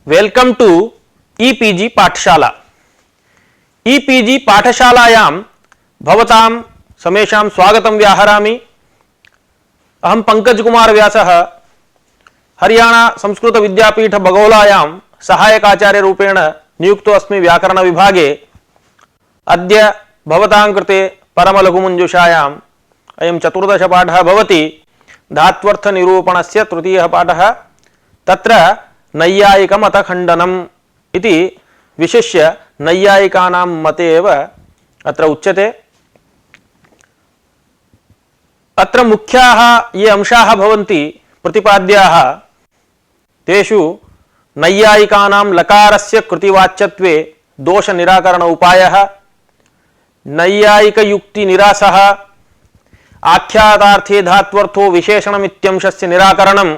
Welcome to e-PG पाठशाला। E-PG पाठशालायां भवतां समेषां स्वागतं व्याहरामि। अहं पंकज कुमार व्यासः हरियाणा संस्कृत विद्यापीठ बगौलायां सहायकाचार्य रूपेण नियुक्तो अस्मि व्याकरण विभागे। अद्य भवतां कृते परमलघुमञ्जुषायाम् अयं 14 पाठः भवति। धात्वर्थ निरूपणस्य तृतीयः पाठः। तत्र नैयायिकमतखण्डनम् इति विशिष्य नैयायिकानां मते एव अत्र उच्यते। अत्र मुख्याः ये अंशाः भवन्ति प्रतिपाद्याः, तेषु नैयायिकानां लकारस्य कृतिवाच्यत्वे दोष निराकरण उपायः, नैयायिकयुक्ति निरासः, आख्यातार्थे धात्वर्थो विशेषणमित्यंशस्य निराकरणं,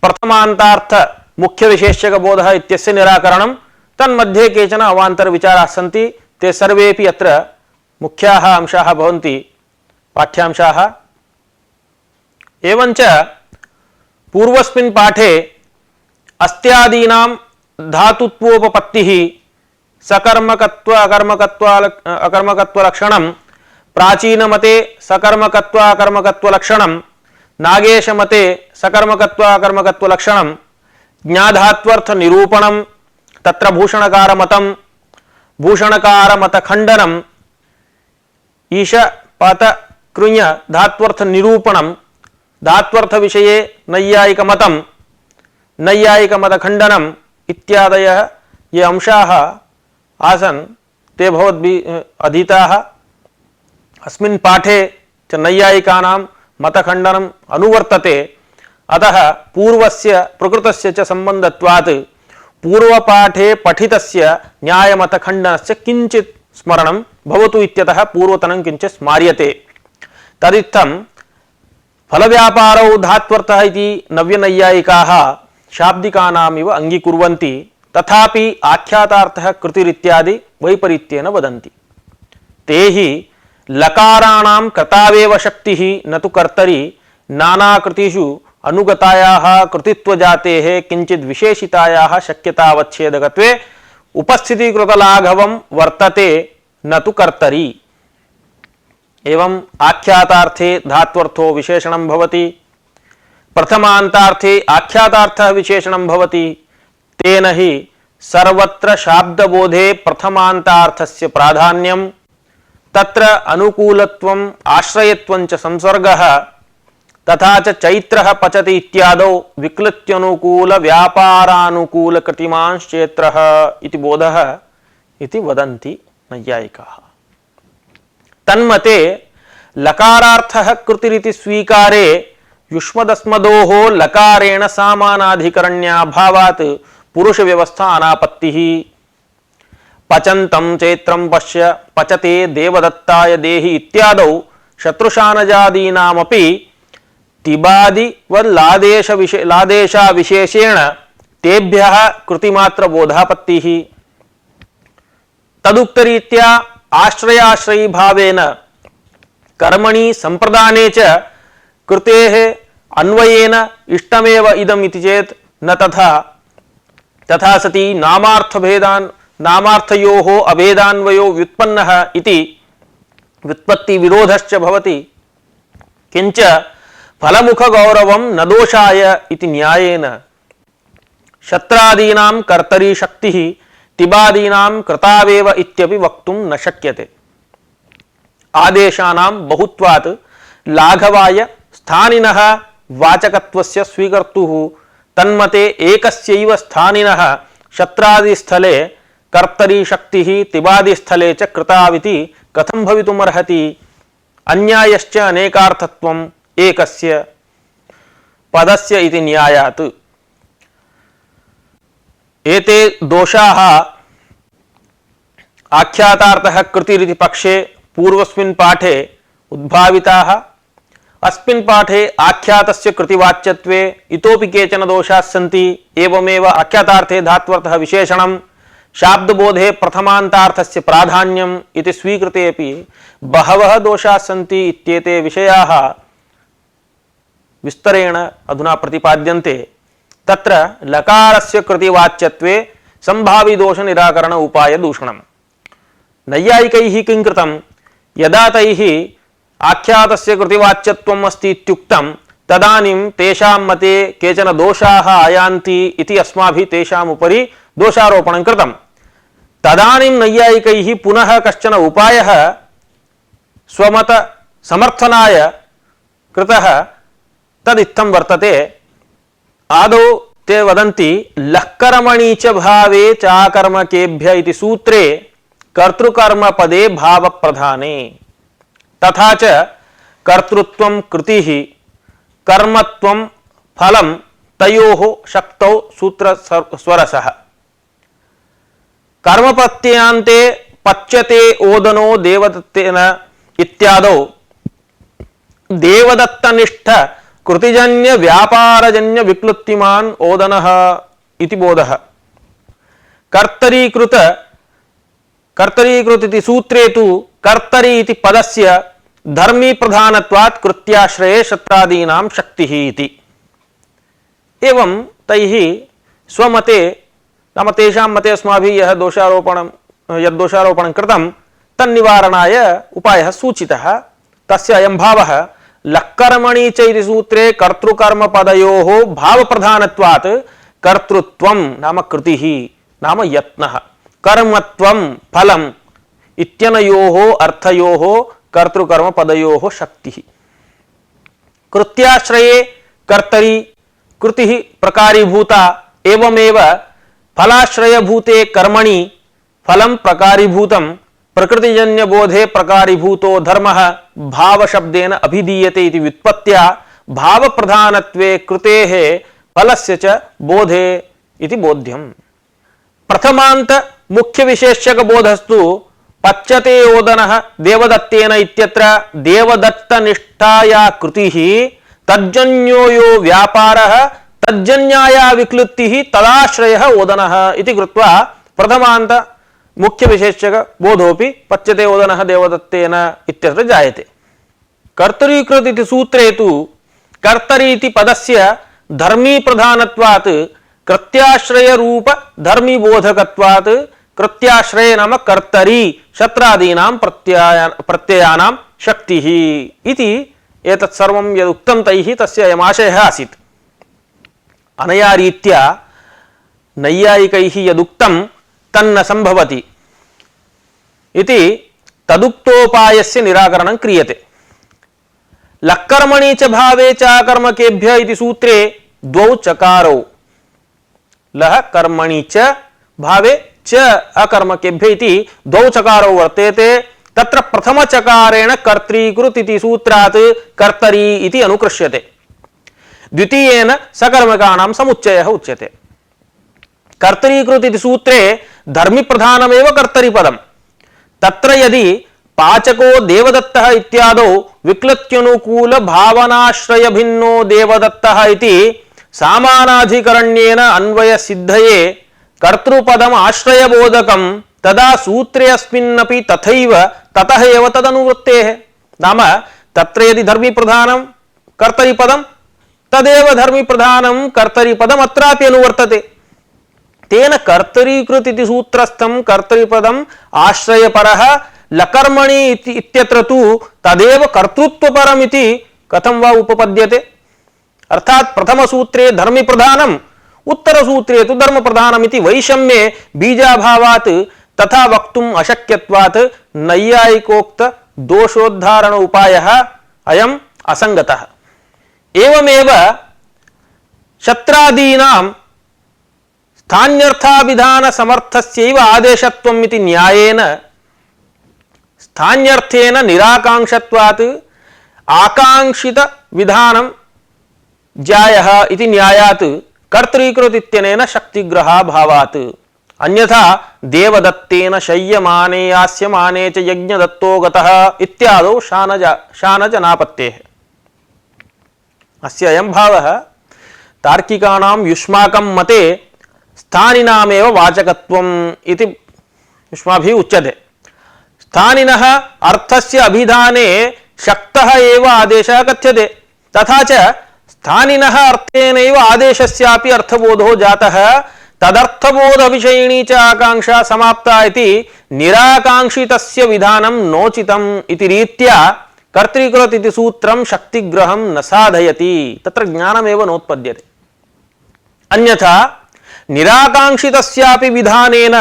प्रथमान्तार्थ मुख्य विशेष्यक बोधः इत्यस्य निराकरणं, तन्मध्ये केचन अवान्तर विचाराः सन्ति। ते सर्वेपि अत्र मुख्याः अंशाः भवन्ति, पाठ्यांशाः। एवञ्च पूर्वस्मिन् पाठे अस्त्यादीनां धातुत्वोपपत्तिः, सकर्मकत्व अकर्मकत्व लक्षणं, प्राचीनमते सकर्मकत्व अकर्मकत्व लक्षणं, नागेशमते सकर्मकत्व अकर्मकत्व लक्षणं, ज्ञाधात्वर्थ निरूपणं, तत्र भूषणकार मतं, भूषणकार मत खंडनम, ईश पत कृञ धात्वर्थ निरूपणं, धात्वर्थ विषये नैयायिक मतं, नैयायिक मत खंडनम इत्यादयः ये अंशाः आसन् ते भवद्भिः अधीताः। अस्मिन् पाठे च नैयायिकानां मतखण्डनम् अनुवर्तते। अतः पूर्वस्य प्रकृतस्य च सम्बन्धत्वात् पूर्वपाठे पठितस्य न्यायमतखण्डनस्य किञ्चित् स्मरणं भवतु इत्यतः पूर्वतनं किञ्चित् स्मार्यते। तदित्थं फलव्यापारौ धात्वर्थः इति नव्यनैयायिकाः शाब्दिकानामिव अङ्गीकुर्वन्ति, तथापि आख्यातार्थः कृतिरित्यादि वैपरीत्येन वदन्ति। ते हि लकाराणां कर्तावेव शक्तिः न तु कर्तरि, नानाकृतिषु अनुगतायाः कृतित्वजातेः किञ्चित् विशेषितायाः शक्यतावच्छेदकत्वे उपस्थितिकृतलाघवं वर्तते न तु कर्तरि। एवं आख्यातार्थे धात्वर्थो विशेषणं भवति, प्रथमान्तार्थे आख्यातार्थः विशेषणं भवति। तेन हि सर्वत्र शाब्दबोधे प्रथमान्तार्थस्य प्राधान्यं, तत्र अनुकूलत्वम् आश्रयत्वं च संसर्गः, तथा च चैत्रः पचति इत्यादौ विक्लित्यनुकूल व्यापारानुकूल कृतिमांश्चेत्रः इति बोधः इति वदन्ति नैयायिकाः। तन्मते लकारार्थः कृतिरिति स्वीकारे युष्मदस्मदोः लकारेण सामानाधिकरण्याभावात् पुरुष व्यवस्था अनापत्तिः। पचन्तं चैत्रं पश्य पचते देवदत्ताय देहि इत्यादौ शत्रुशानजादीनामपि तिबादि व लादेशा विशेषेण तेभ्यः कृतिमात्र बोधापत्तिः। तदुक्तरीत्या आश्रयाश्रयी भावेन कर्मणि संप्रदाने च कृतेः अन्वयेन इष्टमेव इदम् इति चेत् न तथा। तथा सति नामार्थयोः अभेदान्वयो व्युत्पन्नः इति व्युत्पत्ति विरोधश्च भवति। किंच फलमुख गौरवं न दोषाय इति न्यायेन शत्रादीनां कर्तरी शक्तिः तिबादीनां कृतावेव इत्यपि वक्तुं न शक्यते। आदेशानां बहुत्वात् लाघवाय स्थानिनः वाचकत्वस्य स्वीकर्तुः, तन्मते एकस्यैव स्थानिनः शत्रादिस्थले कर्तरी शक्तिः तिबादिस्थले च कृताविति कथं भवितुमर्हति। अन्यायश्च अनेकार्थत्वम् एकस्य पदस्य इति न्यायात्। एते दोषाः आख्यातार्थः कृतिरिति पक्षे पूर्वस्मिन् पाठे उद्भाविताः। अस्मिन् पाठे आख्यातस्य कृतिवाच्यत्वे इतोपि केचन दोषाः सन्ति। एवमेव आख्यातार्थे धात्वर्थः विशेषणं, शाब्दबोधे प्रथमान्तार्थस्य प्राधान्यम् इति स्वीकृतेपि बहवः दोषाः सन्ति इत्येते विषयाः विस्तरेण अधुना प्रतिपाद्यन्ते। तत्र लकारस्य कृतिवाच्यत्वे संभावी दोष निराकरण उपाय दूषणम्। नैयायिकैः किं कृतं, यदा तैः आख्यातस्य कृतिवाच्यत्वम् अस्ति इत्युक्तं तदानीं तेषां मते केचन दोषाः आयान्ति इति अस्माभिः तेषाम् उपरि दोषारोपणं कृतं। तदानीं नैयायिकैः पुनः कश्चन उपायः स्वमत समर्थनाय कृतः। तदित्थं वर्तते। आदौ ते वदन्ति लक्कर्मणि च भावे चाकर्मकेभ्य इति सूत्रे कर्तृकर्मपदे भावप्रधाने तथा च कर्तृत्वं कृतिः कर्मत्वं फलं तयोः शक्तौ सूत्रस्वरसः। कर्मप्रत्ययान्ते पच्यते ओदनो देवदत्तेन इत्यादौ देवदत्तनिष्ठ कृतिजन्य व्यापारजन्य विक्लुप्तिमान् ओदनः इति बोधः। कर्तरीकृत इति सूत्रे तु कर्तरी इति पदस्य धर्मी प्रधानत्वात् कृत्याश्रये शत्रादीनां शक्तिः इति। एवं तैः स्वमते नाम तेषां मते अस्माभिः यद्दोषारोपणं कृतं तन्निवारणाय उपायः सूचितः। तस्य अयं भावः लक्कर्मणि च इति सूत्रे कर्तृकर्मपदयोः भावप्रधानत्वात् कर्तृत्वं नाम कृतिः नाम यत्नः कर्मत्वं फलम् इत्यनयोः अर्थयोः कर्तृकर्मपदयोः शक्तिः। कृत्याश्रये कर्तरी कृतिः प्रकारीभूता एवमेव फलाश्रयभूते कर्मणि फलं प्रकारीभूतं प्रकृतिजन्य बोधे प्रकारीभूतो धर्मः भावशब्देन अभिधीयते इति व्युत्पत्त्या भावप्रधानत्वे कृतेः फलस्य च बोधे इति बोध्यम्। प्रथमान्त मुख्य विशेष्यक बोधस्तु पच्यते ओदनः देवदत्तेन इत्यत्र देवदत्तनिष्ठाया कृतिः तज्जन्यो यो व्यापारः तज्जन्याया विक्लुप्तिः तदाश्रयः ओदनः इति कृत्वा प्रथमान्त मुख्य विशेष्यक बोधोपि पच्यते ओदनः देवदत्तेन इत्यत्र जायते। कर्तरीकृत इति सूत्रे तु कर्तरी इति पदस्य धर्मी प्रधानत्वात् कृत्याश्रय रूप धर्मी बोधकत्वात् कृत्याश्रय नाम कर्तरी शत्रादीनां प्रत्ययानां शक्तिः इति एतत् सर्वं यदुक्तं तैः तस्य अयमाशयः आसीत्। अनया रीत्या नैयायिकैः यदुक्तं तन्न संभवति इति तदुक्तोपायस्य निराकरणं क्रियते। लक्कर्मणि च भावे चाकर्मकेभ्य इति सूत्रे द्वौ चकारौ लः कर्मणि च भावे च अकर्मकेभ्य इति द्वौ चकारौ वर्तेते। तत्र प्रथमचकारेण कर्तरीकृत इति सूत्रात् कर्तरी इति अनुकृष्यते। द्वितीयेन सकर्मकाणां समुच्चयः उच्यते। कर्तरीकृत इति सूत्रे धर्मी प्रधानमेव कर्तरीपदम्। तत्र यदि पाचको देवदत्तः इत्यादौ विक्लत्त्यनुकूल भावनाश्रय भिन्नो देवदत्तः इति सामानाधिकरण्येन अन्वय सिद्धये कर्तृपदम् आश्रयबोधकं तदा सूत्रे अस्मिन्नपि तथैव ततः एव तदनुवृत्तेः। नाम तत्र यदि धर्मी प्रधानं कर्तरीपदं तदेव धर्मी प्रधानं कर्तरीपदम् अत्रापि अनुवर्तते। तेन कर्तरीकृत इति सूत्रस्थं कर्तरीपदम् आश्रयपरः लकर्मणि इत्यत्र तु तदेव कर्तृत्वपरमिति कथं वा उपपद्यते। अर्थात प्रथम सूत्रे धर्मी प्रधानम् उत्तर सूत्रे तु धर्म प्रधानमिति वैषम्ये बीजाभावात् तथा वक्तुम् अशक्यत्वात् नैयायिकोक्त दोषोद्धारण उपायः अयम् असङ्गतः। एवमेव शत्रादीनां स्थान्यर्थाभिधान समर्थस्यैव आदेशत्वम् इति न्यायेन स्थान्यर्थेन निराकांक्षत्वात् आकांक्षित विधानं जायः इति न्यायात् कर्तरीकृत इत्यनेन शक्तिग्रहाभावात्। अन्यथा देवदत्तेन शय्यमाने यास्यमाने च यज्ञदत्तो गतः इत्यादौ शानजनापत्तेः। अस्य अयं भावः तार्किकाणां युष्माकं मते स्थानिनामेव वाचकत्वम् इति युष्माभिः उच्यते। स्थानिनः अर्थस्य अभिधाने शक्तः एव आदेशः कथ्यते। तथा च स्थानिनः अर्थेनैव आदेशस्यापि अर्थबोधो जातः तदर्थबोध विषयिणी च आकांक्षा समाप्ता इति निराकांक्षितस्य विधानं नोचितम् इति रीत्या कर्तृकृत इति सूत्रं शक्तिग्रहं न साधयति तत्र ज्ञानमेव नोत्पद्यते। अन्यथा निराकांक्षितस्यापि विधानेन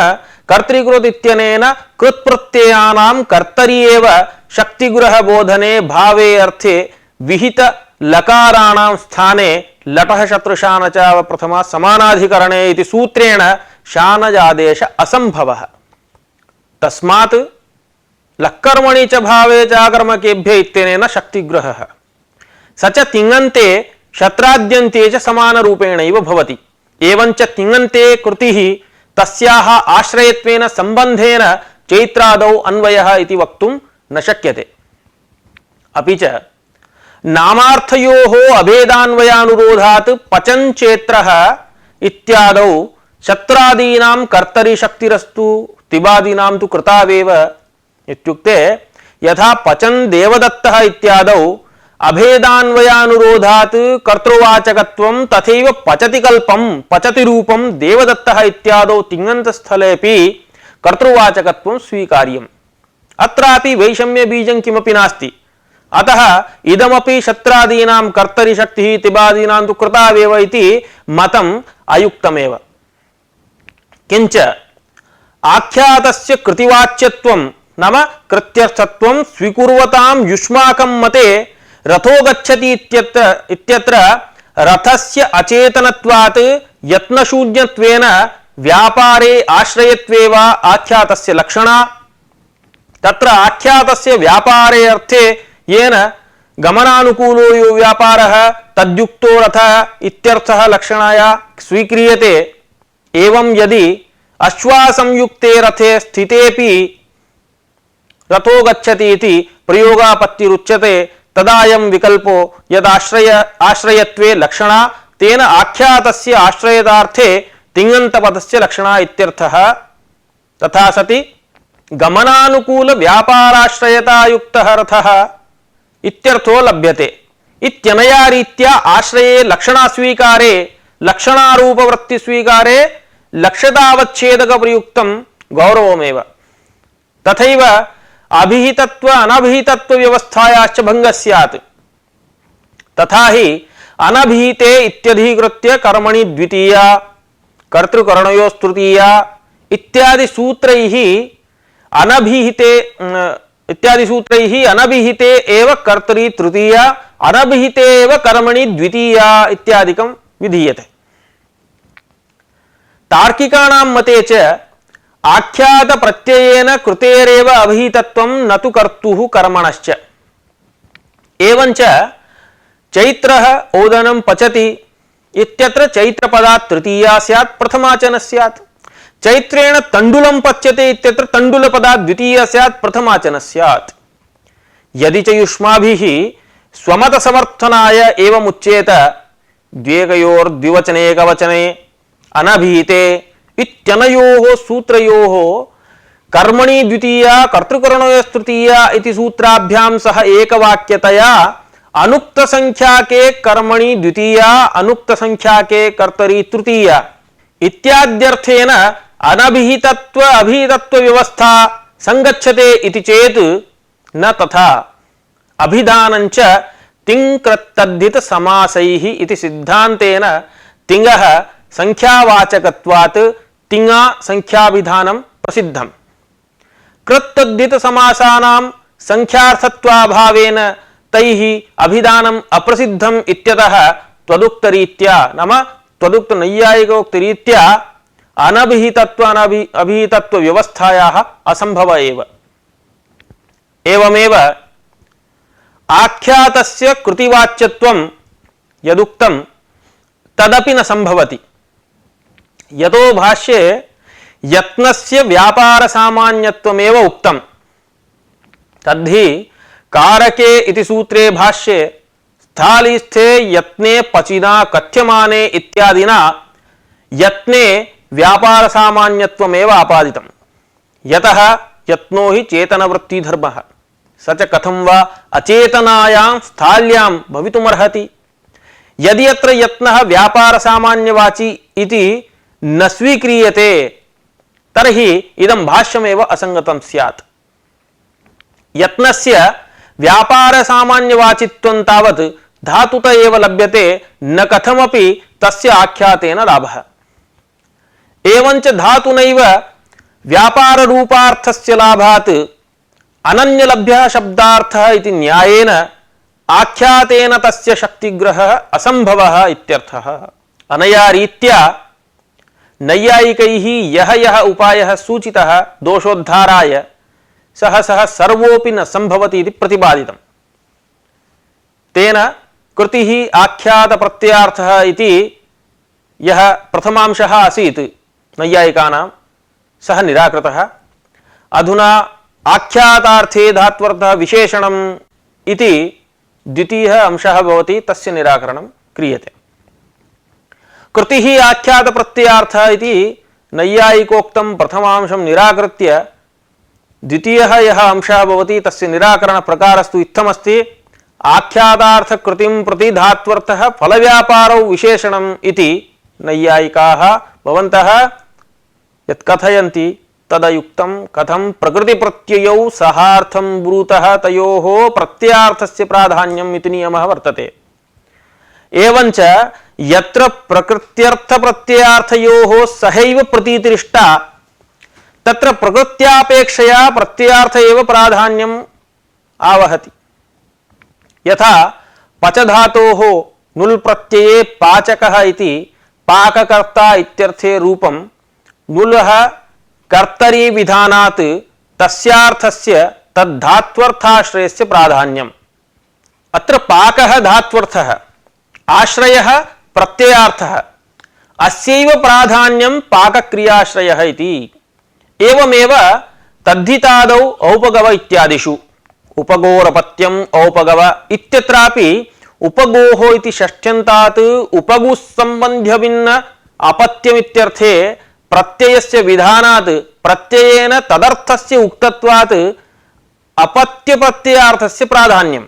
कर्तृकृत इत्यनेन कृत्प्रत्ययानां कर्तरि एव शक्तिग्रह बोधने भावे अर्थे विहित लकाराणां स्थाने लटः शत्रुशान च प्रथमा समानाधिकरणे इति सूत्रेण शानजादेश असंभवः। तस्मात् लक्कर्मणि च भावे च आकर्मकेभ्य इत्यनेन शक्तिग्रहः स च तिङन्ते शत्राद्यन्ते च समानरूपेणैव भवति। एवञ्च तिङन्ते कृतिः तस्याः आश्रयत्वेन सम्बन्धेन चैत्रादौ अन्वयः इति वक्तुं न शक्यते। अपि च नामार्थयोः अभेदान्वयानुरोधात् पचन् चेत्रः इत्यादौ शत्रादीनां कर्तरि शक्तिरस्तु तिबादीनां तु कृतावेव इत्युक्ते यथा पचन् देवदत्तः इत्यादौ अभेदान्वयानुरोधात् कर्तृवाचकत्वं तथैव पचति कल्पं पचति रूपं देवदत्तः इत्यादौ तिङन्तस्थलेपि कर्तृवाचकत्वं स्वीकार्यम्। अत्रापि वैषम्य बीजं किमपि नास्ति। अतः इदमपि शत्रादीनां कर्तरि शक्तिः तिबादीनां तु कृतावेव इति मतम् अयुक्तमेव। किञ्च आख्यातस्य कृतिवाच्यत्वं नाम कृत्यर्थत्वं स्वीकुर्वतां युष्माकं मते रथो गच्छति इत्यत्र रथस्य अचेतनत्वात् यत्नशून्यत्वेन व्यापारे आश्रयत्वे वा आख्यातस्य लक्षणा। तत्र आख्यातस्य व्यापारे अर्थे येन गमनानुकूलो यो व्यापारः तद्युक्तो रथः इत्यर्थः लक्षणाया स्वीक्रियते। एवं यदि अश्वासंयुक्ते रथे स्थितेपि रथो गच्छति इति प्रयोगापत्तिरुच्यते तदायं विकल्पो यदाश्रयत्वे लक्षणा तेन आख्यातस्य आश्रयतार्थे तिङन्तपदस्य लक्षणा इत्यर्थः। तथा सति गमनानुकूल व्यापाराश्रयतायुक्तः रथः इत्यर्थो लभ्यते इत्यनया रीत्या आश्रये लक्षणा स्वीकारे लक्षणारूपवृत्ति स्वीकारे लक्ष्यतावच्छेदक प्रयुक्तं गौरवमेव। तथैव अभिहितत्व अनभिहितत्व व्यवस्थायाश्च भंगः स्यात्। तथा हि अनभिहिते इत्यधिकृत्य कर्मणि द्वितीया कर्तृकरणयोस्तृतीया इत्यादि सूत्रैः अनभिहिते एव कर्तरि तृतीया अनभिहिते एव कर्मणि द्वितीया इत्यादिकं विधीयते। तार्किकाणां मते च आख्यात प्रत्ययेन कृतेरेव अभिहितत्वं न तु कर्तुः कर्मणश्च। एवञ्च चैत्रः ओदनं पचति इत्यत्र चैत्रपदात् तृतीया स्यात् प्रथमा च न स्यात्। चैत्रेण तण्डुलं पच्यते इत्यत्र तण्डुलपदात् द्वितीया स्यात् प्रथमा च न स्यात्। यदि च युष्माभिः स्वमतसमर्थनाय एवमुच्येत द्वेकयोर्द्विवचने एकवचने अनभिहिते इत्यनयोः सूत्रयोः कर्मणि द्वितीया कर्तृकरणयोस्तृतीया इति सूत्राभ्यां सह एकवाक्यतया अनुक्त संख्याके कर्मणि द्वितीया अनुक्त संख्याके कर्तरि तृतीया इत्याद्यर्थेन अनभिहितत्व अभिहितत्व व्यवस्था संगच्छते इति चेत् न तथा। अभिधानञ्च तिङ्कृत्तद्धित समासैः इति सिद्धान्तेन तिङः संख्यावाचकत्वात् तिङा संख्याभिधानं प्रसिद्धम्। कृत्तद्धित समासानां संख्यार्थत्वाभावेन तैः अभिधानम् अप्रसिद्धम् इत्यतः त्वदुक्तरीत्या नाम त्वदुक्त नैयायिकोक्तरीत्या अनभिहितत्व व्यवस्थायाः असंभव एव। एवमेव आख्यातस्य कृतिवाच्यत्वं यदुक्तं तदपि न संभवति। यतो भाष्ये यत्नस्य व्यापार सामान्यत्वमेव उक्तम्। तद्धि कारके इति सूत्रे भाष्ये स्थालीस्थे यत्ने पचिना कथ्यमाने इत्यादिना यत्ने व्यापार सामान्यत्वमेव आपादितम्। यतः यत्नो हि चेतनवृत्ति धर्मः स च कथं वा अचेतनायां स्थाल्यां भवितुमर्हति। यदि अत्र यत्नः व्यापार सामान्यवाची इति न स्वीक्रियते तर्हि इदं भाष्यमेव असंगतं स्यात्। यत्नस्य व्यापार सामान्यवाचित्वं तावत् धातुत एव लभ्यते, न कथमपि तस्य आख्यातेन लाभः। एवञ्च धातुनैव व्यापार रूपार्थस्य लाभात् अनन्यलभ्यः शब्दार्थः इति न्यायेन आख्यातेन तस्य शक्तिग्रहः असंभवः इत्यर्थः। अनया रीत्या नैयायिकैः यः यः उपायः सूचितः दोषोद्धाराय सः सर्वोऽपि न संभवति इति प्रतिपादितम्। तेन कृतिः आख्यात प्रत्ययार्थः इति यः प्रथमांशः आसीत् नैयायिकानां सः निराकृतः। अधुना आख्यातार्थे धात्वर्थः विशेषणम् इति द्वितीयः अंशः भवति, तस्य निराकरणं क्रियते। कृतिः आख्यात प्रत्ययार्थः इति नैयायिकोक्तं प्रथमांशं निराकृत्य द्वितीयः यः अंशः भवति तस्य निराकरण प्रकारस्तु इत्थमस्ति। आख्यातार्थ कृतिं प्रति धात्वर्थः फलव्यापारौ विशेषणम् इति नैयायिकाः भवन्तः यत् कथयन्ति तदयुक्तं। कथं प्रकृति प्रत्ययौ सहार्थं ब्रूतः तयोः प्रत्ययार्थस्य प्राधान्यम् इति नियमः वर्तते। एवञ्च यत्र प्रकृत्यर्थ प्रत्ययार्थयोः सहैव प्रतीतिरिष्टा तत्र प्रकृत्यापेक्षया प्रत्ययार्थ एव प्राधान्यम् आवहति। यथा पच धातोः नुल् प्रत्यये पाचकः इति पाककर्ता इत्यर्थे रूपं नुलः कर्तरी विधानात् तस्यार्थस्य तद्धात्वर्थाश्रयस्य प्राधान्यम्। अत्र पाकः धात्वर्थः, आश्रयः प्रत्ययार्थः, अस्यैव प्राधान्यं पाकक्रियाश्रयः इति। एवमेव तद्धितादौ औपगव इत्यादिषु उपगोरपत्यम् औपगव इत्यत्रापि उपगोः इति षष्ठ्यन्तात् उपगुः सम्बन्ध्यभिन्न अपत्यमित्यर्थे प्रत्ययस्य विधानात् प्रत्ययेन तदर्थस्य उक्तत्वात् अपत्य प्रत्ययार्थस्य प्राधान्यम्।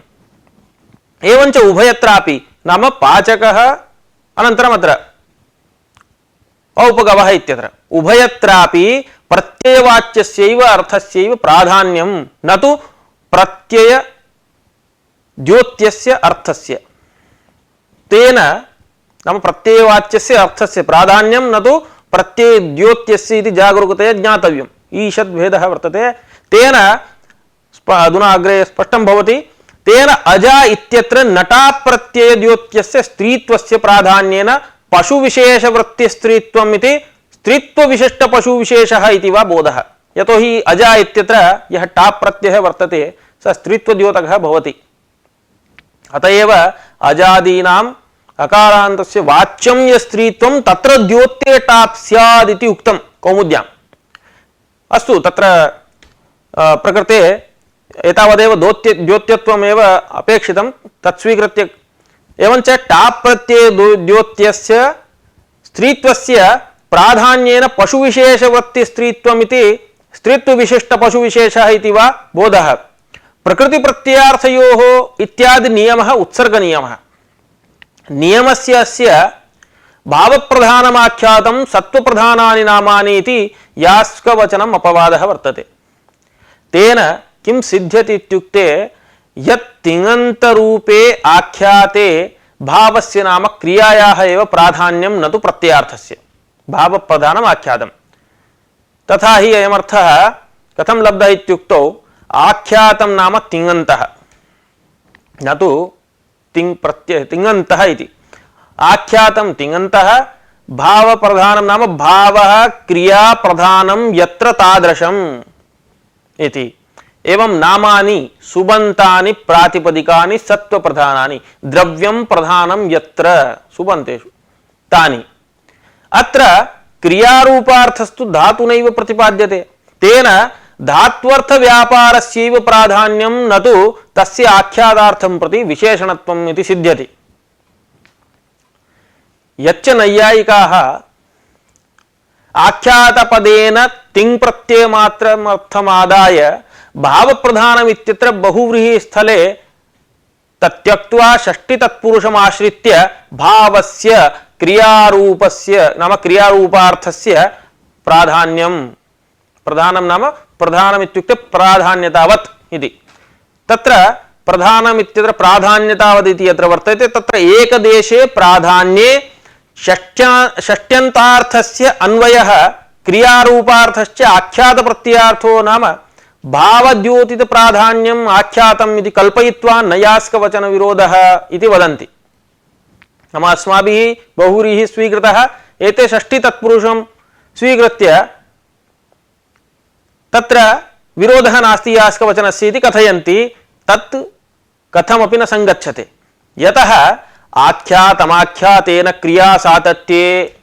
एवञ्च उभयत्रापि नाम पाचकः अनन्तरम् अत्र औपगवः इत्यत्र उभयत्रापि प्रत्ययवाच्यस्यैव अर्थस्यैव प्राधान्यं न तु प्रत्यय द्योत्यस्य अर्थस्य। तेन नाम प्रत्ययवाच्यस्य अर्थस्य प्राधान्यं न तु प्रत्यय द्योत्यस्य इति जागरूकतया ज्ञातव्यम्। ईषद्भेदः वर्तते। तेन अधुना अग्रे स्पष्टं भवति। तेन अजा इत्यत्र नटा प्रत्यय द्योत्यस्य स्त्रीत्वस्य प्राधान्येन पशुविशेषवृत्तिस्त्रीत्वम् इति स्त्रीत्वविशिष्ट पशुविशेषः इति वा बोधः। यतोहि अजा इत्यत्र यः टाप् प्रत्ययः वर्तते स स्त्रीत्वद्योतकः भवति। अतएव अजादीनाम् अकारान्तस्य वाच्यं यस्त्रीत्वं तत्र द्योत्ये टाप् स्याद् इति उक्तं कौमुद्याम्। अस्तु, तत्र प्रकृते एतावदेव द्योत्यत्वमेव अपेक्षितं, तत् स्वीकृत्य एवञ्च टाप् प्रत्यये द्योत्यस्य स्त्रीत्वस्य प्राधान्येन पशुविशेषवृत्तिस्त्रीत्वमिति स्त्रीत्वविशिष्टपशुविशेषः इति वा बोधः। प्रकृतिप्रत्ययार्थयोः इत्यादि नियमः उत्सर्गनियमः। नियमस्य अस्य भावप्रधानमाख्यातं सत्त्वप्रधानानि नामानि इति यास्कवचनम् अपवादः वर्तते। तेन किं सिद्ध्यति इत्युक्ते यत् तिङन्तरूपे आख्याते भावस्य नाम क्रियायाः एव प्राधान्यं न तु प्रत्ययार्थस्य। भावप्रधानम् आख्यातम्। तथा हि अयमर्थः कथं लब्धः इत्युक्तौ आख्यातं नाम तिङन्तः न तु तिङन्तः इति। आख्यातं तिङन्तः, भावप्रधानं नाम भावः क्रियाप्रधानं यत्र तादृशम् इति। एवं नामानि सुबन्तानि प्रातिपदिकानि सत्त्वप्रधानानि द्रव्यं प्रधानं यत्र सुबन्तेषु तानि। अत्र क्रियारूपार्थस्तु धातुनैव प्रतिपाद्यते। तेन धात्वर्थ व्यापारस्यैव प्राधान्यं न तु तस्य आख्यातार्थं प्रति विशेषणत्वम् इति सिद्ध्यति। यच्च नैयायिकाः आख्यातपदेन तिङ् प्रत्ययमात्रमर्थमादाय भावप्रधानमित्यत्र बहुव्रीहि स्थले तत्यक्त्वा षष्टि तत्पुरुषमाश्रित्य भावस्य क्रियारूपस्य नाम क्रियारूपार्थस्य प्राधान्यम प्रधानम नाम प्रधानम इत्युक्ते प्राधान्यतावत् इति तत्र प्रधानम इत्यत्र प्राधान्यतावत् इति यत्र वर्तते तत्र एकदेशे प्राधान्ये षष्ट्यन्तार्थस्य अन्वयः क्रियारूपार्थश्च आख्यात प्रत्ययार्थो नाम भावद्योतित प्राधान्यम आख्यातम इति कल्पयित्वा नैयास्क वचन विरोधः इति वदन्ति। नाम अस्माभिः बहुव्रीः स्वीकृतः एते षष्टि तत्पुरुषं स्वीकृत्य तत्र विरोधः नास्ति यास्क वचनस्य इति कथयन्ति। तत् कथमपि न संगच्छते यतः आख्यातमाख्यातेन क्रिया सातत्ये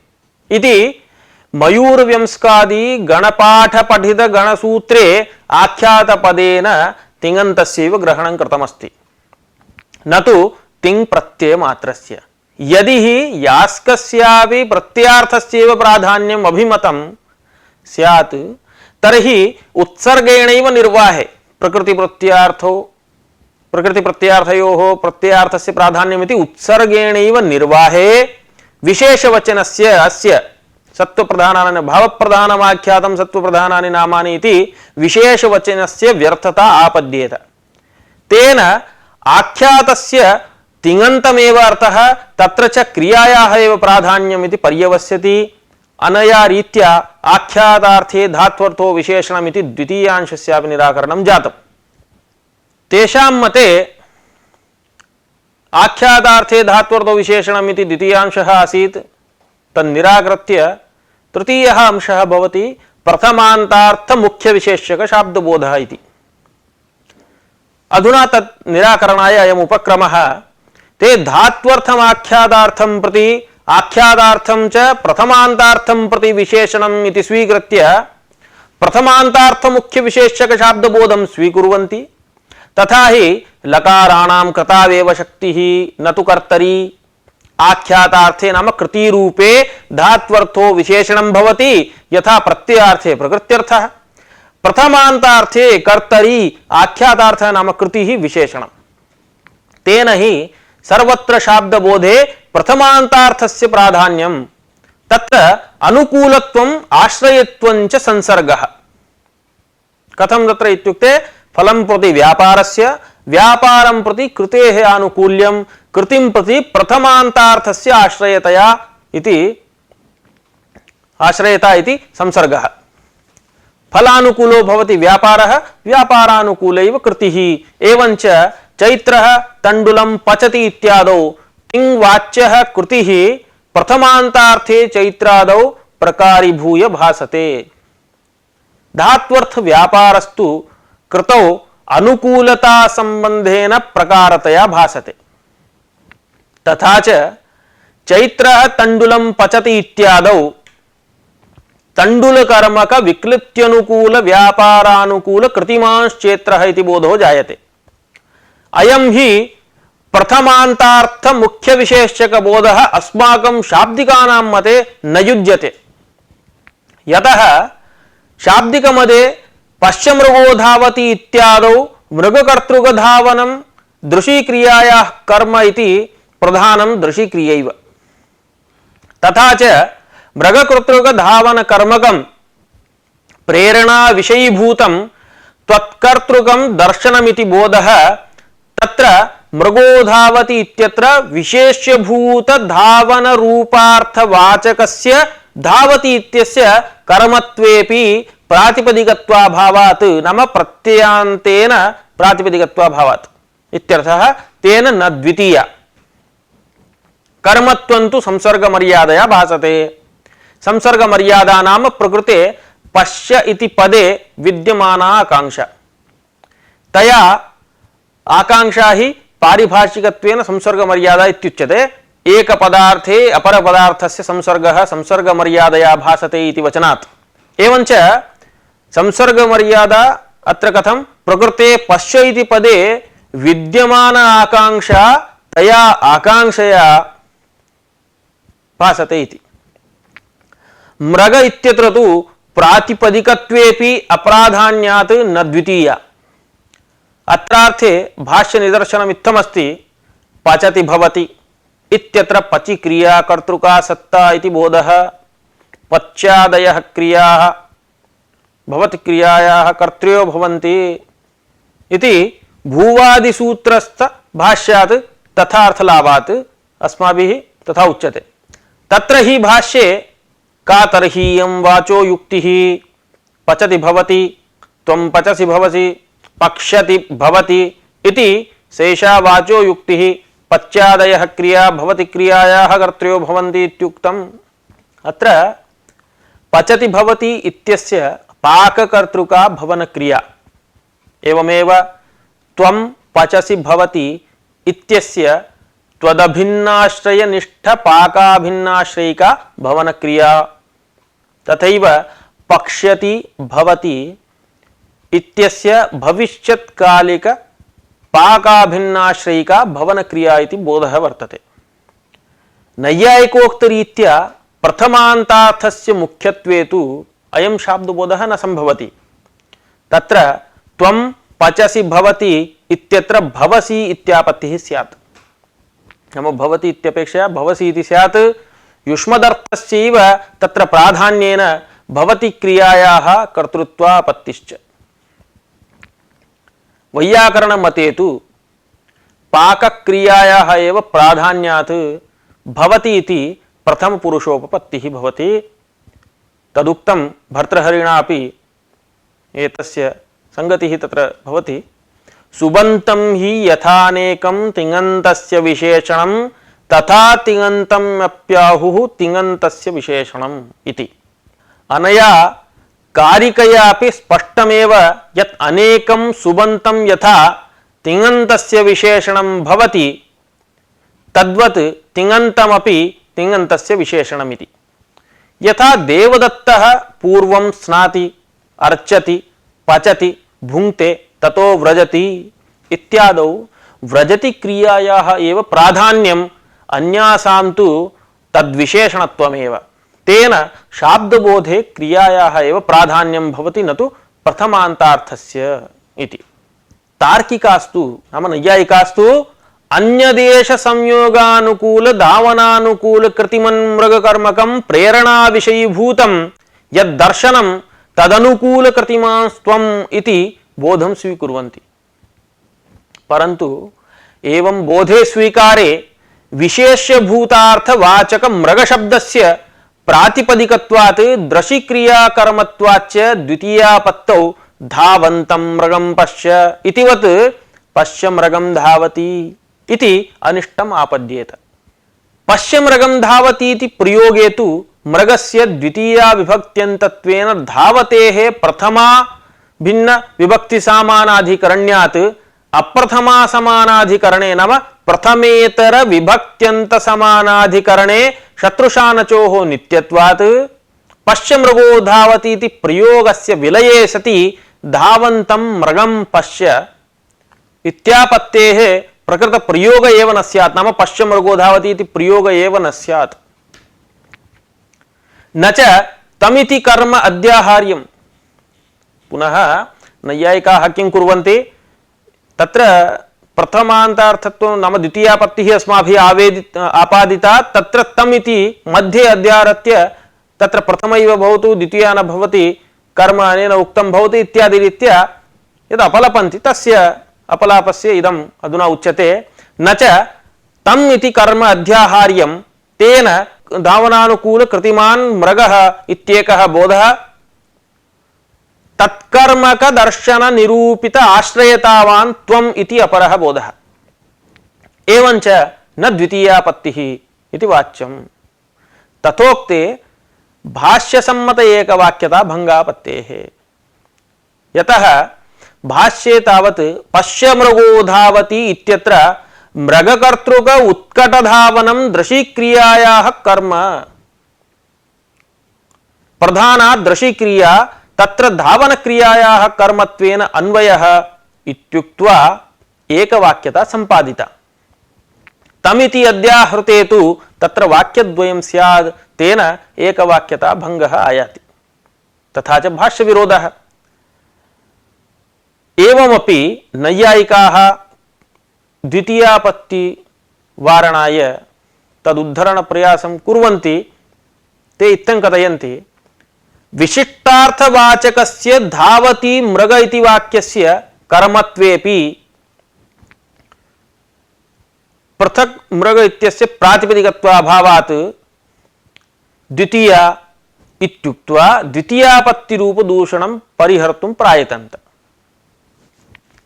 इति मयूरव्यंस्कादि गणपाठ पठित गणसूत्रे आख्यात पदेन तिङन्तस्यैव ग्रहणं कृतमस्ति न तु तिङ् प्रत्यय मात्रस्य। यदि हि यास्कस्यापि प्रत्ययार्थस्यैव प्राधान्यम् अभिमतं स्यात् तर्हि उत्सर्गेणैव निर्वाहे प्रकृति प्रत्ययार्थयोः प्रत्ययार्थस्य प्राधान्यमिति उत्सर्गेणैव निर्वाहे विशेषवचनस्य अस्य सत्वप्रधानानि भावप्रधानमाख्यातं सत्वप्रधानानि नामानि इति विशेषवचनस्य व्यर्थता आपद्येत। तेन आख्यातस्य तिङन्तमेव अर्थः तत्र च क्रियायाः एव प्राधान्यम् इति पर्यवस्यति। अनया रीत्या आख्यातार्थे धात्वर्थो विशेषणमिति द्वितीयांशस्यापि निराकरणं जातम्। तेषां मते आख्यातार्थे धात्वर्थो विशेषणमिति द्वितीयांशः आसीत् तन्निराकृत्य तृतीयः अंशः भवति प्रथमान्तार्थ मुख्य विशेष्यक शाब्दबोधः इति। अधुना तत् निराकरणाय अयम् उपक्रमः ते धात्वर्थमाख्यातार्थं प्रति आख्यातार्थं च प्रथमान्तार्थं प्रति विशेषणम् इति स्वीकृत्य प्रथमान्तार्थ मुख्य विशेष्यक शाब्दबोधं स्वीकुर्वन्ति। तथा हि लकाराणां कृतावेव शक्तिः न तु कर्तरी आख्यातार्थे नाम कृतिरूपे धात्वर्थो विशेषणं भवति यथा प्रत्ययार्थे प्रकृत्यर्थः प्रथमान्तार्थे कर्तरी आख्यातार्थः नाम कृतिः विशेषणं। तेन हि सर्वत्र शाब्दबोधे प्रथमान्तार्थस्य प्राधान्यं तत्र अनुकूलत्वम् आश्रयत्वं च संसर्गः। कथं तत्र इत्युक्ते फलं प्रति व्यापारस्य व्यापारं प्रति कृतेः आनुकूल्यं कृतिं प्रति प्रथमान्तार्थस्य आश्रयता इति संसर्गः। फलानुकूलो भवति व्यापारः व्यापारानुकूलैव कृतिः। एवञ्च चैत्रः तण्डुलं पचति इत्यादौ तिङ्वाच्यः कृतिः प्रथमान्तार्थे चैत्रादौ प्रकारीभूय भासते। धात्वर्थ व्यापारस्तु कृतौ अनुकूलता संबंधेन प्रकारतया भासते। तथा च चैत्रः तण्डुलं पचति इत्यादौ तण्डुलकर्मक विक्लिप्त्यनुकूल व्यापारानुकूल कृतिमांश्चेत्रः इति बोधो जायते। अयं हि प्रथमान्तार्थ मुख्य विशेष्यक बोधः अस्माकं शाब्दिकानां मते न युज्यते। यतः शाब्दिकमदे पश्यमृगो धावति इत्यादौ मृगकर्तृक धावनं दृशिक्रियायाः कर्म इति प्रधानं दृशिक्रियैव। तथा च मृगकर्तृक धावन कर्मकं प्रेरणा विषयीभूतं त्वत्कर्तृकं दर्शनमिति बोधः तत्र मृगो धावति इत्यत्र विशेष्यभूत धावन रूपार्थवाचकस्य धावति इत्यस्य कर्मत्वेपि प्रातिपदिकत्वाभावात् नाम प्रत्ययान्तेन प्रातिपदिकत्वाभावात् इत्यर्थः। तेन न द्वितीया कर्मत्वं तु संसर्गमर्यादया भासते। संसर्गमर्यादा नाम प्रकृते पश्य इति पदे विद्यमाना आकांक्षा। तया आकांक्षा हि पारिभाषिकत्वेन संसर्गमर्यादा इत्युच्यते। एक पदार्थे अपर पदार्थस्य संसर्गः संसर्गमर्यादया भासते इति वचनात्। एवञ्च संसर्गमर्यादा अत्र कथं प्रकृते पश्य इति पदे विद्यमान आकांक्षा तया आकांक्षया भासते इति। मृग इत्यत्र तु प्रातिपदिकत्वेपि अप्राधान्यात् न द्वितीया। अत्रार्थे भाष्य निदर्शनम् इत्थमस्ति पचति भवति इत्यत्र पचि क्रिया कर्तृका सत्ता इति बोधः। पच्यादयः क्रियाः भवति क्रियायाः कर्तृयो भवन्ति इति भूवादिसूत्रस्थ भाष्यात् तथा अर्थलाभात् अस्माभिः तथा उच्यते। तत्र हि भाष्ये का तर्हीयं वाचो युक्तिः पचति भवति त्वं पचसि भवसि पक्ष्यति भवति इति शेषा वाचो युक्तिः पच्यादयः क्रिया भवति क्रियायाः कर्तृयो भवन्ति इत्युक्तम्। अत्र पचति भवति इत्यस्य पाककर्तृका भवन क्रिया, एवमेव त्वं पचसि भवति इत्यस्य त्वदभिन्नाश्रय निष्ठ पाकाभिन्नाश्रयिका भवन क्रिया। तथैव पक्ष्यति भवति इत्यस्य भविष्यत्कालिक पाकाभिन्नाश्रयिका भवन क्रिया इति बोधः वर्तते। नैयायिकोक्तरीत्या प्रथमान्तार्थस्य मुख्यत्वे तु अयं शाब्दबोधः न संभवति। तत्र त्वं पचसि भवति इत्यत्र भवसि इत्यापत्तिः स्यात्। नाम भवति इत्यपेक्षया भवसि इति स्यात्। युष्मदर्थस्यैव तत्र प्राधान्येन भवति क्रियायाः कर्तृत्वापत्तिश्च। वैयाकरणमते तु पाकक्रियायाः एव प्राधान्यात् भवति इति प्रथमपुरुषोपपत्तिः भवति। तदुक्तं भर्तृहरिणा अपि एतस्य संगतिः तत्र भवति। सुबन्तं हि यथानेकं तिङन्तस्य विशेषणं तथा तिङन्तमप्याहुः तिङन्तस्य विशेषणम् इति। अनया कारिकयापि स्पष्टमेव यत् अनेकं सुबन्तं यथा तिङन्तस्य विशेषणं भवति तद्वत् तिङन्तमपि तिङन्तस्य विशेषणमिति। यथा देवदत्तः पूर्वं स्नाति अर्चति पचति भुङ्क्ते ततो व्रजति इत्यादौ व्रजति क्रियायाः एव प्राधान्यम्, अन्यासां तु तद्विशेषणत्वमेव। तेन शाब्दबोधे क्रियायाः एव प्राधान्यं भवति न तु प्रथमान्तार्थस्य इति। तार्किकास्तु नाम नैयायिकास्तु अन्यदेश संयोगानुकूल धावनानुकूल कृतिमन् मृगकर्मकं प्रेरणा विषयीभूतं यद्दर्शनं तदनुकूल कृतिमास्त्वम् इति बोधं स्वीकुर्वन्ति। परन्तु एवं बोधे स्वीकारे विशेष्यभूतार्थवाचक मृगशब्दस्य प्रातिपदिकत्वात् द्रशिक्रियाकर्मत्वाच्च द्वितीयापत्तौ धावन्तं मृगं पश्य इतिवत् पश्य मृगं धावति इति अनिष्टम् आपद्येत। पश्य मृगं धावति इति प्रयोगे तु मृगस्य द्वितीया विभक्त्यन्तत्वेन धावतेः प्रथमा भिन्न विभक्ति समानाधिकरण्यात् अप्रथमा समानाधिकरणे नाम प्रथमेतर विभक्त्यंत समानाधिकरणे शत्रुशानचोः नित्यत्वात् पश्य मृगो धावति इति प्रयोगस्य विलये सति धावन्तं मृगं पश्य इत्यापत्तेः प्रकृत प्रयोग एव न स्यात्। नाम पश्य मृगो धावति इति प्रयोग एव न स्यात्। न च तमिति कर्म अद्याहार्यम्। पुनः नैयायिकाः किं कुर्वन्ति तत्र प्रथमान्तार्थत्वं नाम द्वितीयापत्तिः अस्माभिः आपादिता तत्र तम् इति मध्ये अध्यारत्य तत्र प्रथमैव भवतु द्वितीया न भवति कर्म अनेन उक्तं भवति इत्यादि रीत्या यद् अपलपन्ति तस्य अपलापस्य इदम् अधुना उच्यते। न च तम् इति कर्म अध्याहार्यं तेन धावनानुकूल कृतिमान् मृगः इत्येकः बोधः तत्कर्मक दर्शन निरूपित आश्रयतावान् त्वम् इति अपरः बोधः। एवञ्च न द्वितीयापत्तिः इति वाच्यम्। तथोक्ते भाष्यसम्मत एकवाक्यता भंगापत्तेः। यतः भाष्ये तावत् पश्य मृगो धावति इत्यत्र मृगकर्तृक उत्कटधावनं दृशिक्रियायाः कर्म प्रधाना दृशिक्रिया तत्र धावन क्रियायाः कर्मत्वेन अन्वयः इत्युक्त्वा एकवाक्यता संपादिता। तमिति अद्याहृते तु तत्र वाक्यद्वयं स्यात् तेन एकवाक्यता भंगः आयाति। तथा च भाष्य विरोधः एवमपि नैयायिकाः द्वितीयापत्ति वारणाय तदुद्धरण प्रयासं कुर्वन्ति। ते इत्थं कथयन्ति, विशिष्टार्थवाचकस्य धावति मृग इति वाक्यस्य कर्मत्वेपि पृथक् मृग इत्यस्य प्रातिपदिकत्वाभावात् द्वितीया इत्युक्त्वा द्वितीयापत्तिरूपदूषणं परिहर्तुं प्रायतन्त।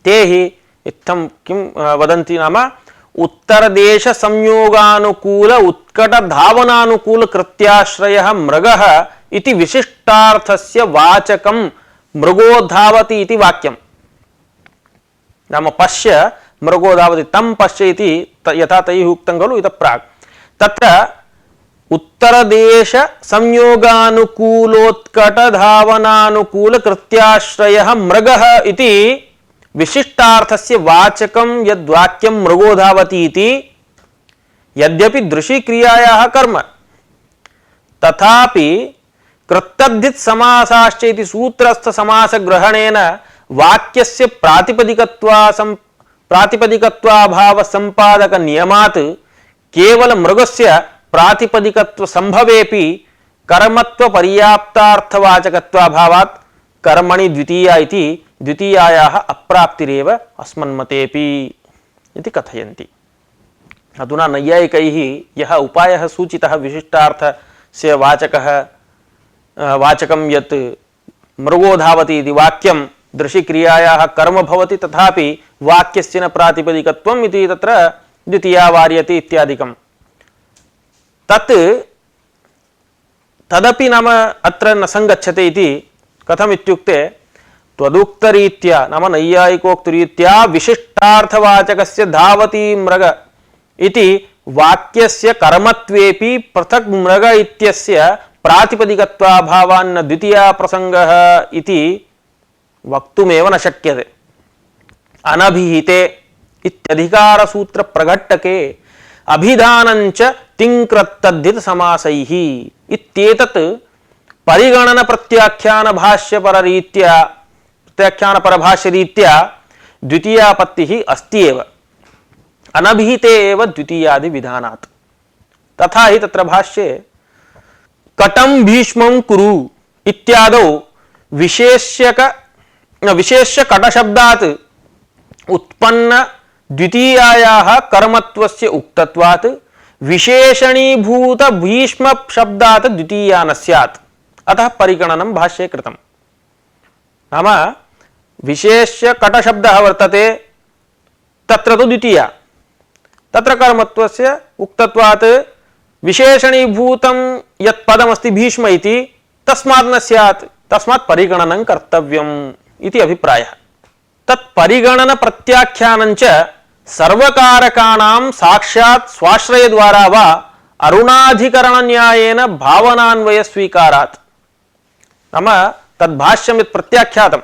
ते हि इत्थं किं वदन्ति नाम उत्तरदेश संयोगानुकूल उत्कट धावनानुकूल कृत्याश्रयः मृगः इति विशिष्टार्थस्य वाचकं मृगो धावति इति वाक्यं। नाम पश्य मृगो धावति तं पश्य इति यथा तैः उक्तं खलु इतः प्राक्। तत्र उत्तरदेश संयोगानुकूलोत्कट धावनानुकूल कृत्याश्रयः मृगः इति विशिष्टार्थस्य वाचकं यद्वाक्यं मृगो धावति इति यद्यपि दृशि क्रियायाः कर्म, तथापि कृत्तद्धित समासाश्च इति सूत्रस्थ समास ग्रहणेन वाक्यस्य प्रातिपदिकत्वाभाव संपादक नियमात् केवल मृगस्य प्रातिपदिकत्व संभवेपि कर्मत्व पर्याप्तार्थवाचकत्वाभावात् कर्मणि द्वितीया इति द्वितीयायाः अप्राप्तिरेव अस्मन्मतेपि इति कथयन्ति। अधुना नैयायिकैः यः उपायः सूचितः विशिष्टार्थस्य वाचकं यत् मृगो धावति इति वाक्यं दृशिक्रियायाः कर्म भवति, तथापि वाक्यस्य न प्रातिपदिकत्वम् इति तत्र द्वितीया वार्यते इत्यादिकं। तदपि नाम अत्र न संगच्छते इति कथम् इत्युक्ते त्वदुक्तरीत्या नाम नैयायिकोक्तरीत्या विशिष्टार्थवाचकस्य धावति मृग इति वाक्यस्य कर्मत्वेपि पृथक् मृग इत्यस्य प्रातिपदिकत्वाभावान्न द्वितीया प्रसंगः इति वक्तुमेव न शक्यते। अनभिहिते इत्यधिकारसूत्र प्रघट्टके अभिधानञ्च तिङ्कृत्तद्धित समासैः इत्येतत् परिगणन प्रत्याख्यान भाष्य रीत्या द्वितीयापत्तिः अस्ति एव, अनभिहिते एव द्वितीयादि विधानात्। तथा हि तत्र भाष्ये कटं भीष्मं कुरु इत्यादौ विशेष्य कटशब्दात् उत्पन्न द्वितीयायाः कर्मत्वस्य उक्तत्वात् विशेषणीभूत भीष्म शब्दात् द्वितीया न स्यात्। अतः परिगणनं भाष्ये कृतं। नाम विशेष्य कटशब्दः वर्तते, तत्र तु द्वितीया, तत्र कर्मत्वस्य उक्तत्वात् विशेषणीभूतं यत् पदमस्ति भीष्म इति तस्मात् न स्यात्, तस्मात् परिगणनं कर्तव्यम् इति अभिप्रायः। तत् परिगणन प्रत्याख्यानञ्च सर्वकारकाणां साक्षात् स्वाश्रयद्वारा वा अरुणाधिकरण न्यायेन भावनान्वय स्वीकारात्। नाम तद्भाष्यं यत् प्रत्याख्यातं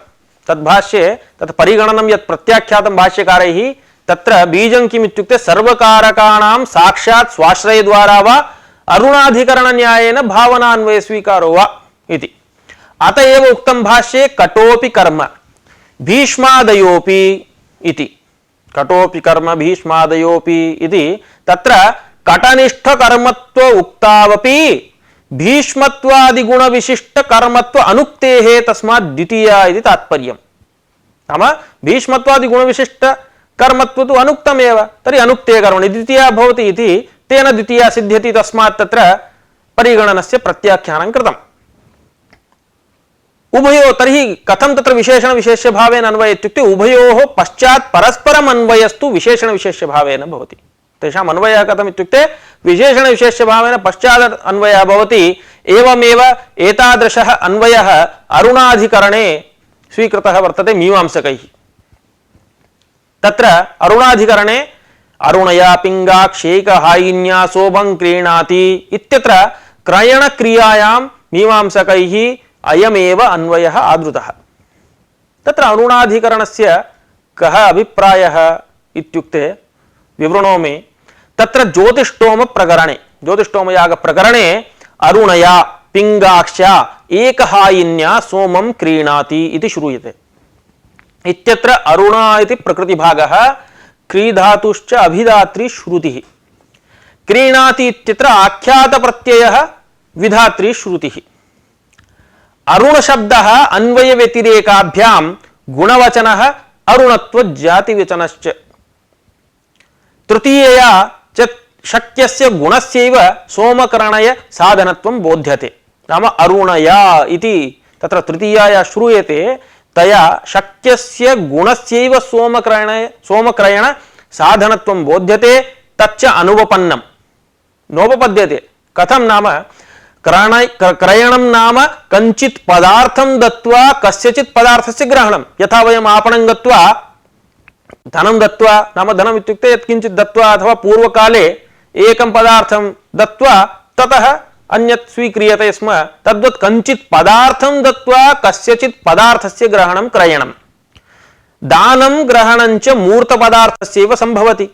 तद्भाष्ये तत् परिगणनं यत् प्रत्याख्यातं भाष्यकारैः तत्र बीजं किम् इत्युक्ते सर्वकारकाणां साक्षात् स्वाश्रयद्वारा वा अरुणाधिकरण न्यायेन भावनान्वय स्वीकारो वा इति। अत एव उक्तं भाष्ये कटोपि कर्म भीष्मादयोपि इति। कटोपि कर्म भीष्मादयोपि इति तत्र कटनिष्ठ कर्मत्व उक्तावपि भीष्मत्वादि गुण विशिष्ट कर्मत्व अनुक्तेः तस्मात् द्वितीया इति तात्पर्यम्। नाम भीष्मत्वादि गुण विशिष्ट कर्मत्व तु अनुक्तमेव, तर्हि अनुक्ते कर्मणि द्वितीया भवति इति तेन द्वितीया सिद्ध्यति, तस्मात् तत्र परिगणनस्य प्रत्याख्यानं कृतम्। उभयो तर्हि कथं तत्र विशेषण विशेष्य भावेन अन्वय इत्युक्ते उभयोः पश्चात् परस्परम् अन्वयस्तु विशेषण विशेष्य भावेन भवति। तेषाम् अन्वयः कथम् इत्युक्ते विशेषण विशेष्य भावेन पश्चात् अन्वयः भवति। एवमेव एतादृशः अन्वयः अरुणाधिकरणे स्वीकृतः वर्तते मीमांसकैः। तत्र अरुणाधिकरणे अरुणया पिङ्गाक्षेकहायिन्या शोभं क्रीणाति इत्यत्र क्रयणक्रियायां मीमांसकैः अयमेव अन्वयः आदृतः। तत्र अरुणाधिकरणस्य कः अभिप्रायः इत्युक्ते विवृणोमि। तत्र ज्योतिष्टोम प्रकरणे ज्योतिष्टोमयाग प्रकरणे अरुणया पिङ्गाक्षा एकहायिन्या सोमं क्रीणाति इति श्रूयते। इत्यत्र अरुण इति प्रकृतिभागः, क्रीधातुश्च अभिधात्री श्रुतिः। क्रीणाति इत्यत्र आख्यात प्रत्ययः विधात्री श्रुतिः। अरुण शब्दः अन्वय व्यतिरेकाभ्यां गुणवचनः अरुणत्व जातिवचनश्च। तृतीयया च शक्यस्य गुणस्यैव सोमकरणय साधनत्वं बोध्यते। नाम अरुणया इति तत्र तृतीयाया श्रूयते, तया शक्यस्य गुणस्यैव सोमक्रयण साधनत्वं बोध्यते, तच्च अनुपपन्नं नोपपद्यते। कथं नाम क्रयणं नाम कञ्चित् पदार्थं दत्वा कस्यचित् पदार्थस्य ग्रहणं। यथा वयम् आपणं गत्वा धनं दत्वा, नाम धनम् इत्युक्ते यत्किञ्चित् दत्वा अथवा पूर्वकाले एकं पदार्थं दत्वा ततः अन्यत् स्वीक्रियते स्म, तद्वत् कञ्चित् पदार्थं दत्वा कस्यचित् पदार्थस्य ग्रहणं क्रयणं। दानं ग्रहणं च मूर्तपदार्थस्यैव सम्भवति,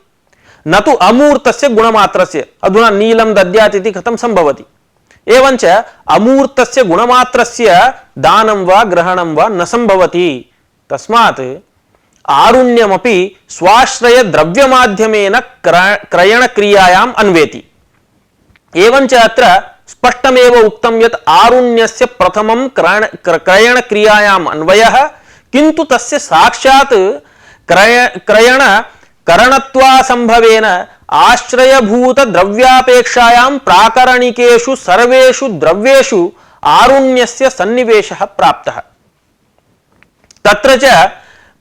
न तु अमूर्तस्य गुणमात्रस्य। अधुना नीलं दद्यात् इति कथं सम्भवति? एवञ्च अमूर्तस्य गुणमात्रस्य दानं वा ग्रहणं वा न सम्भवति। तस्मात् आरुण्यमपि स्वाश्रय द्रव्यमाध्यमेन क्रयणक्रियायाम् अन्वेति। एवञ्च अत्र स्पष्टमेव उक्तं यत् आरुण्यस्य प्रथमं क्रयणक्रियायाम् अन्वयः, किन्तु तस्य साक्षात् क्रयण करणत्वासंभवेन आश्रयभूत द्रव्यापेक्षायां प्राकरणिकेषु सर्वेषु द्रव्येषु आरुण्यस्य सन्निवेशः प्राप्तः। तत्र च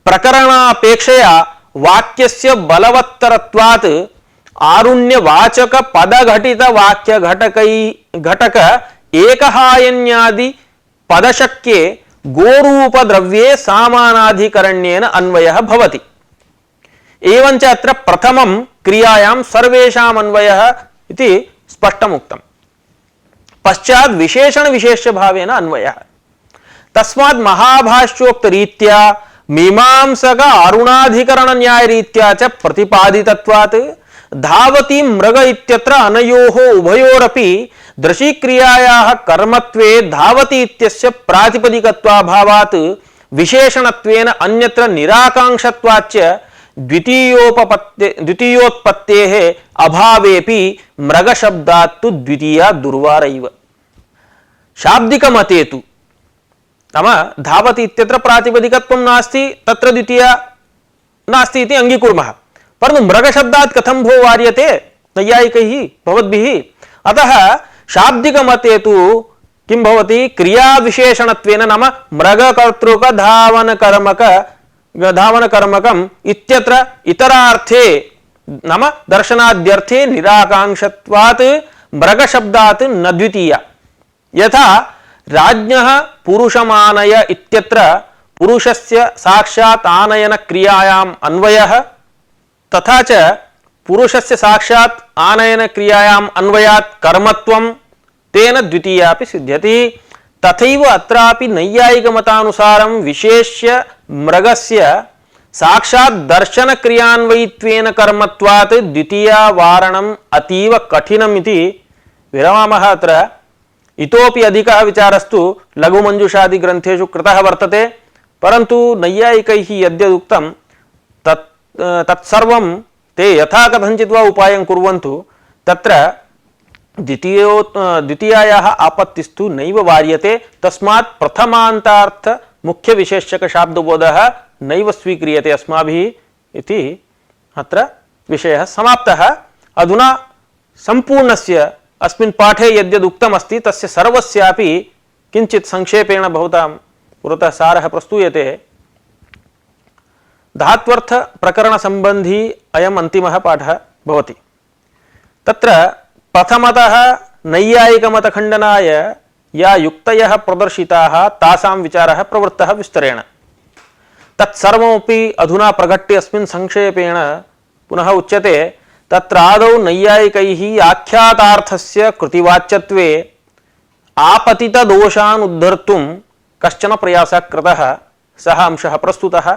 प्रकरणापेक्षया वाक्यस्य बलवत्तरत्वात् आरुण्यवाचक पदघटित वाक्य घटक एकहायन्यादि पदशक्ये गोरूप द्रव्ये सामानाधिकरण्येन अन्वयः भवति। एवञ्च अत्र प्रथमं क्रियायां सर्वेषाम् अन्वयः इति स्पष्टमुक्तम्। पश्चात् विशेषण विशेष्य भावेन अन्वयः। तस्मात् महाभाष्योक्तरीत्या मीमांसक अरुणाधिकरण न्याय रीत्या च प्रतिपादितत्वात् धावती मृग इत्यत्र अनयोः उभयोरपि दृशिक्रियायाः कर्मत्वे धावती इत्यस्य प्रातिपदिकत्वाभावात् विशेषणत्वेन अन्यत्र निराकांक्षत्वाच्च द्वितीयोत्पत्तेः अभावेपि मृगशब्दात् तु द्वितीया दुर्वारैव। शाब्दिकमते तु नाम धावति इत्यत्र प्रातिपदिकत्वं नास्ति, तत्र द्वितीया नास्ति इति अंगीकुर्मः। परन्तु मृगशब्दात् कथं भो वार्यते नैयायिकैः भवद्भिः? अतः शाब्दिकमते तु किं भवति? क्रियाविशेषणत्वेन नाम मृगकर्तृक धावनकर्मकम् इत्यत्र इतरार्थे नाम दर्शनाद्यर्थे निराकांक्षत्वात् मृगशब्दात् न द्वितीया। यथा राज्ञः पुरुषमानय इत्यत्र पुरुषस्य साक्षात् आनयन क्रियायाम् अन्वयः, तथा च पुरुषस्य साक्षात् आनयन क्रियायाम् अन्वयात् कर्मत्वं तेन द्वितीयापि सिद्ध्यति। तथैव अत्रापि नैयायिकमतानुसारं विशेष्य मृगस्य साक्षात् दर्शन क्रियान्वयित्वेन कर्मत्वात् द्वितीया वारणम् अतीव कठिनम् इति विरमामः। अत्र इतोपि अधिकः विचारस्तु लघुमञ्जुषादि ग्रन्थेषु कृतः वर्तते, परन्तु नैयायिकैः यद्यदुक्तं तत्सर्वं ते यथा कथञ्चित् वा उपायं कुर्वन्तु, तत्र द्वितीयायाः आपत्तिस्तु नैव वार्यते। तस्मात् प्रथमान्तार्थ मुख्य विशेषक शाब्दबोधः नैव स्वीक्रियते अस्माभिः इति अत्र विषयः समाप्तः। अधुना सम्पूर्णस्य अस्मिन् पाठे यद्यदुक्तम् अस्ति तस्य सर्वस्यापि किञ्चित् संक्षेपेण भवतां पुरतः सारः प्रस्तूयते। धात्वर्थ प्रकरण संबंधी अयम् अन्तिमः पाठः भवति। तत्र प्रथमतः नैयायिकमतखण्डनाय या युक्तयः प्रदर्शिताः तासां विचारः प्रवृत्तः विस्तरेण। तत्सर्वमपि अधुना प्रकट्य अस्मिन् संक्षेपेण पुनः उच्यते। तत्र आदौ नैयायिकैः आख्यातार्थस्य कृतिवाच्यत्वे आपतितदोषान् उद्धर्तुं कश्चन प्रयासः कृतः, सः अंशः प्रस्तुतः।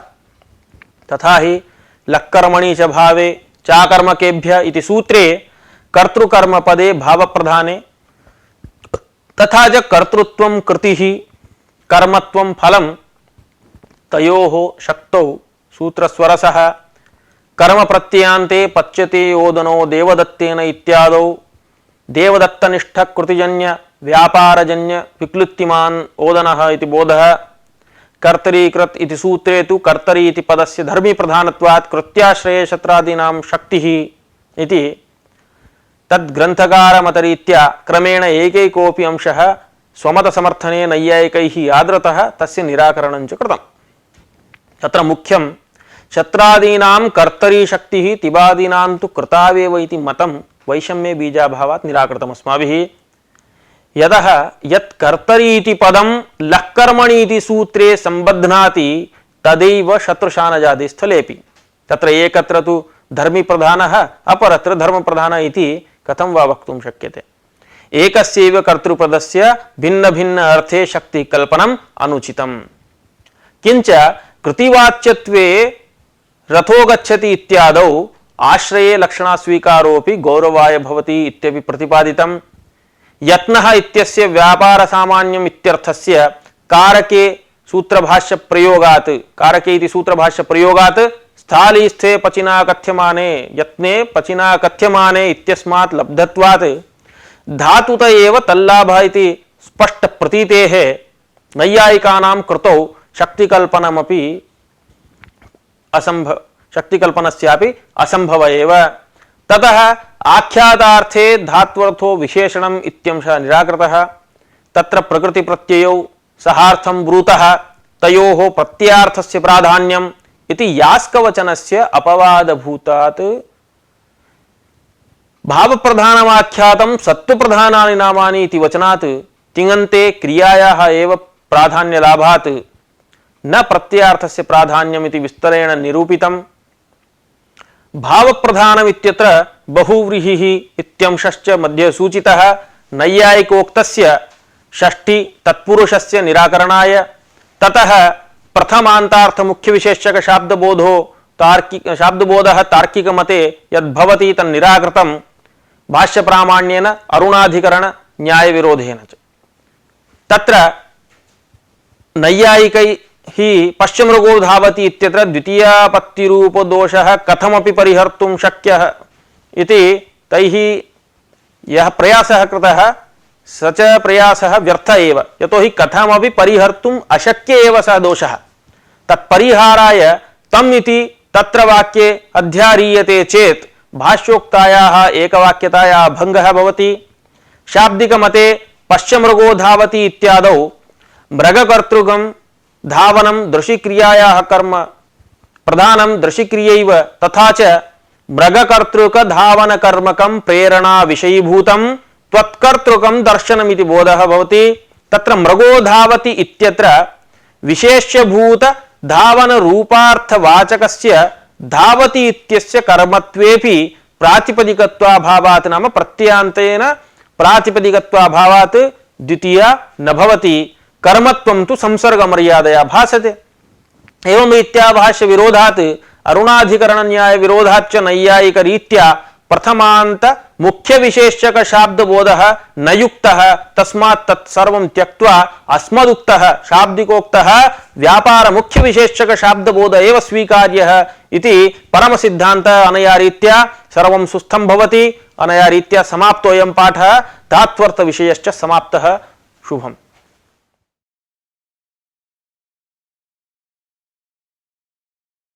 तथा हि लक्कर्मणि च भावे चाकर्मकेभ्य इति सूत्रे कर्तृकर्मपदे भावप्रधाने तथा च कर्तृत्वं कृतिः कर्मत्वं फलं तयोः शक्तौ सूत्रस्वरसः कर्म प्रत्ययान्ते पच्यते ओदनो देवदत्तेन इत्यादौ देवदत्तनिष्ठ कृतिजन्य व्यापारजन्य विक्लुत्तिमान् ओदनः इति बोधः कर्तरीकृत इति सूत्रे तु कर्तरी इति पदस्य धर्मी प्रधानत्वात् कृत्याश्रये शत्रादीनां शक्तिः इति तद्ग्रन्थकार मतरीत्या क्रमेण एकैकोऽपि अंशः स्वमत समर्थने नैयायिकैः आदृतः तस्य निराकरणं च कृतम्। तत्र मुख्यं शत्रादीनां कर्तरी शक्तिः तिबादीनां तु कृतावेव इति मतं वैषम्ये बीजाभावात् निराकृतम् अस्माभिः। यतः यत् कर्तरी इति पदं लक्कर्मणि इति सूत्रे सम्बध्नाति तदैव शत्रुशानजादे स्थलेपि तत्र एकत्र तु धर्मी प्रधानः अपरत्र धर्म प्रधानः इति कथं वा वक्तुं शक्यते। एकस्यैव कर्तृपदस्य भिन्न भिन्न अर्थे शक्ति कल्पनम् अनुचितम्। किंच कृतिवाच्यत्वे रथो गच्छति इत्यादौ आश्रये लक्षणा स्वीकारोपि गौरवाय भवति इत्यपि प्रतिपादितम्। यत्नः इत्यस्य व्यापार सामान्यम् इत्यर्थस्य कारके सूत्रभाष्य प्रयोगात् कारके इति सूत्रभाष्य प्रयोगात् स्थालीस्थे पचिना कथ्यमाने यत्ने पचिना कथ्यमाने इत्यस्मात् लब्धत्वात् धातुत एव तल्लाभः इति स्पष्ट प्रतीतेः नैयायिकानां कृतौ शक्तिकल्पनमपि शक्तिकल्पनस्यापि असंभव एव। ततः आख्यातार्थे धात्वर्थो विशेषणम् इत्यंशः निराकृतः। तत्र प्रकृति प्रत्ययौ सहार्थं ब्रूतः तयोः प्रत्यार्थस्य प्राधान्यम् इति यास्कवचनस्य अपवादभूतात् भावप्रधानमाख्यातं सत्त्वप्रधानानि नामानि इति वचनात् तिङन्ते क्रियायाः एव प्राधान्यलाभात् न प्रत्यार्थस्य प्राधान्यम् इति विस्तरेण निरूपितम्। भावप्रधानमित्यत्र बहुव्रीहिः इत्यंशश्च मध्ये सूचितः। नैयायिकोक्तस्य षष्ठी तत्पुरुषस्य निराकरणाय। ततः प्रथमान्तार्थ मुख्य विशेषक शाब्दबोधः तार्किक मते यद्भवति तन्निराकृतं भाष्य प्रामाण्येन अरुणाधिकरण न्याय विरोधेन च। तत्र नैयायिकैः पश्चिमृगो धावति इत्यत्र द्वितीयापत्तिरूप दोषः कथमपि परिहर्तुं शक्यः इति तैः यः प्रयासः कृतः स च प्रयासः व्यर्थ एव। यतोहि कथमपि परिहर्तुम् अशक्य एव सः दोषः। तत्परिहाराय तम् इति तत्र वाक्ये अध्यारीयते चेत् भाष्योक्तायाः एकवाक्यतायाः भङ्गः भवति। शाब्दिकमते पश्यमृगो धावति इत्यादौ मृगकर्तृकं धावनं दृशिक्रियायाः कर्म प्रधानं दृशिक्रियैव तथा च मृगकर्तृक धावन कर्मकं प्रेरणा विषयीभूतं त्वत्कर्तृकं दर्शनमिति बोधः भवति। तत्र मृगो धावति इत्यत्र विशेष्यभूत धावन रूपार्थवाचकस्य धावति इत्यस्य कर्मत्वेपि प्रातिपदिकत्वाभावात् नाम प्रत्ययान्तेन प्रातिपदिकत्वाभावात् द्वितीया न भवति। कर्मत्वं तु संसर्गमर्यादया भासते। एवं भाष्य विरोधात् अरुणाधिकरण न्याय विरोधाच्च नैयायिक रीत्या प्रथमान्त मुख्य विशेषक शाब्दबोधः न युक्तः तस्मात् तत्सर्वं त्यक्त्वा अस्मदुक्तः शाब्दिकोक्तः व्यापार मुख्य विशेषक शाब्दबोध एव स्वीकार्यः इति परम सिद्धान्त अनया रीत्या सर्वं सुस्थं भवति। अनया रीत्या समाप्तोऽयं पाठः। धात्वर्थ विषयश्च समाप्तः। शुभम्।